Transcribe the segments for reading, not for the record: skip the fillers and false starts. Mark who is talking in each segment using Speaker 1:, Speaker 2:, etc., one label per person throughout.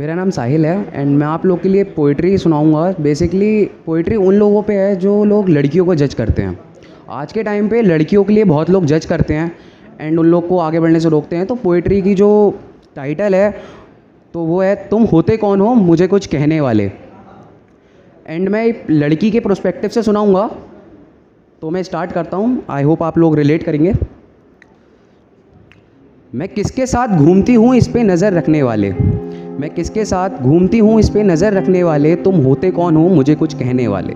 Speaker 1: मेरा नाम साहिल है एंड मैं आप लोग के लिए पोइट्री सुनाऊंगा। बेसिकली पोइट्री उन लोगों पे है जो लोग लड़कियों को जज करते हैं। आज के टाइम पे लड़कियों के लिए बहुत लोग जज करते हैं एंड उन लोग को आगे बढ़ने से रोकते हैं। तो पोइट्री की जो टाइटल है तो वो है तुम होते कौन हो मुझे कुछ कहने वाले। एंड मैं एक लड़की के प्रोस्पेक्टिव से सुनाऊंगा, तो मैं स्टार्ट करता हूँ। आई होप आप लोग रिलेट करेंगे। मैं किसके साथ घूमती हूँ इस पे नज़र रखने वाले, मैं किसके साथ घूमती हूँ इस पे नज़र रखने वाले, तुम होते कौन हो मुझे कुछ कहने वाले।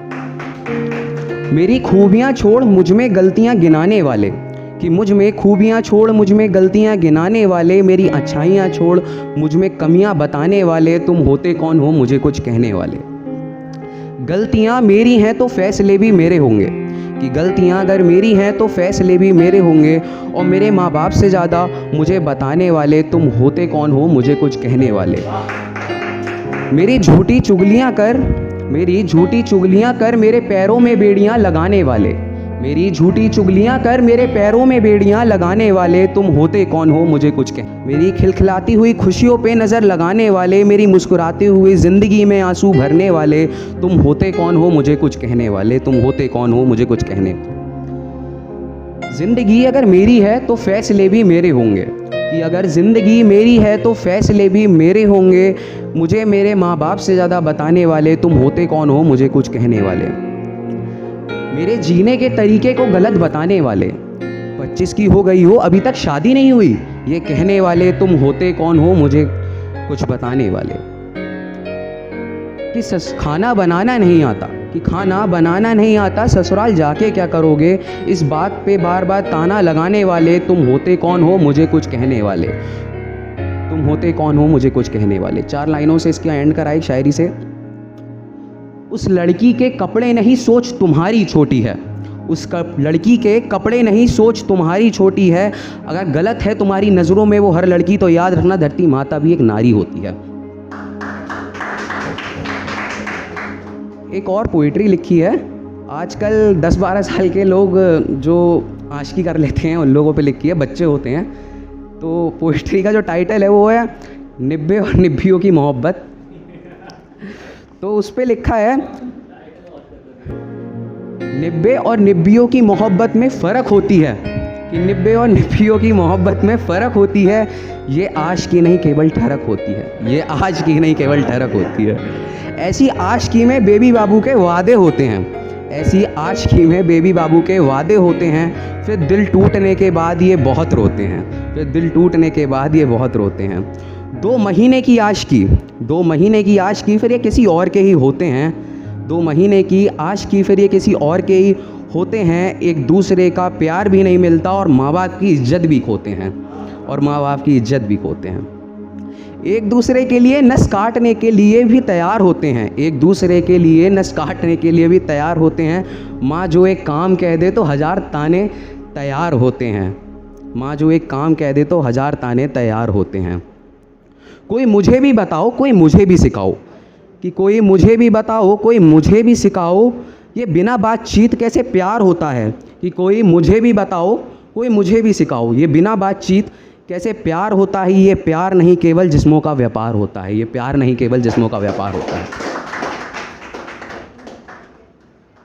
Speaker 1: मेरी खूबियाँ छोड़ मुझ में गलतियाँ गिनाने वाले, कि मुझ में खूबियाँ छोड़ मुझ में गलतियाँ गिनाने वाले, मेरी अच्छाइयाँ छोड़ मुझ में कमियाँ बताने वाले, तुम होते कौन हो मुझे कुछ कहने वाले। गलतियाँ मेरी हैं तो फैसले भी मेरे होंगे, कि गलतियाँ अगर मेरी हैं तो फैसले भी मेरे होंगे, और मेरे माँ बाप से ज़्यादा मुझे बताने वाले, तुम होते कौन हो मुझे कुछ कहने वाले। मेरी झूठी चुगलियाँ कर मेरे पैरों में बेड़ियाँ लगाने वाले, मेरी झूठी चुगलियाँ कर मेरे पैरों में बेड़ियाँ लगाने वाले, तुम होते कौन हो मुझे कुछ कह। मेरी खिलखिलाती हुई खुशियों पे नज़र लगाने वाले, मेरी मुस्कुराती हुई ज़िंदगी में आंसू भरने वाले, तुम होते कौन हो मुझे कुछ कहने वाले, तुम होते कौन हो मुझे कुछ कहने। ज़िंदगी अगर मेरी है तो फैसले भी मेरे होंगे, कि अगर ज़िंदगी मेरी है तो फैसले भी मेरे होंगे, मुझे मेरे माँ बाप से ज़्यादा बताने वाले, तुम होते कौन हो मुझे कुछ कहने वाले। मेरे जीने के तरीके को गलत बताने वाले, 25 की हो गई हो अभी तक शादी नहीं हुई ये कहने वाले, तुम होते कौन हो मुझे कुछ बताने वाले। कि खाना बनाना नहीं आता, कि खाना बनाना नहीं आता ससुराल जाके क्या करोगे, इस बात पे बार बार ताना लगाने वाले, तुम होते कौन हो मुझे कुछ कहने वाले, तुम होते कौन हो मुझे कुछ कहने वाले। 4 लाइनों से इसका एंड करा एक शायरी से। उस लड़की के कपड़े नहीं सोच तुम्हारी छोटी है, लड़की के कपड़े नहीं सोच तुम्हारी छोटी है, अगर गलत है तुम्हारी नज़रों में वो हर लड़की तो याद रखना धरती माता भी एक नारी होती है। एक और पोइट्री लिखी है, आजकल 10-12 साल के लोग जो आशिकी कर लेते हैं उन लोगों पे लिखी है, बच्चे होते हैं। तो पोइट्री का जो टाइटल है वो है निब्बे और निब्बियों की मोहब्बत। तो उस पे लिखा है निब्बे और निब्बियों की मोहब्बत में फ़र्क होती है, कि निब्बे और निब्बियों की मोहब्बत में फ़र्क होती है, ये आशिकी नहीं केवल ठरक होती है, ये आशिकी नहीं केवल ठरक होती है। ऐसी आशिकी में बेबी बाबू के वादे होते हैं, ऐसी आशिकी में बेबी बाबू के वादे होते हैं, फिर दिल टूटने के बाद ये बहुत रोते हैं, फिर दिल टूटने के बाद ये बहुत रोते हैं। 2 महीने की आशिकी, 2 महीने की आशिकी फिर ये किसी और के ही होते हैं, 2 महीने की आशिकी फिर ये किसी और के ही होते हैं, एक दूसरे का प्यार भी नहीं मिलता और माँ बाप की इज्जत भी खोते हैं, और माँ बाप की इज्जत भी खोते हैं। एक दूसरे के लिए नस काटने के लिए भी तैयार होते हैं, एक दूसरे के लिए नस काटने के लिए भी तैयार होते हैं, माँ जो एक काम कह दे तो 1000 ताने तैयार होते हैं, माँ जो एक काम कह दे तो 1000 ताने तैयार होते हैं। कोई मुझे भी बताओ कोई मुझे भी सिखाओ, कि कोई मुझे भी बताओ कोई मुझे भी सिखाओ, ये बिना बातचीत कैसे प्यार होता है, कि कोई मुझे भी बताओ कोई मुझे भी सिखाओ, ये बिना बातचीत कैसे प्यार होता है, ये प्यार नहीं केवल जिस्मों का व्यापार होता है, ये प्यार नहीं केवल जिस्मों का व्यापार होता है।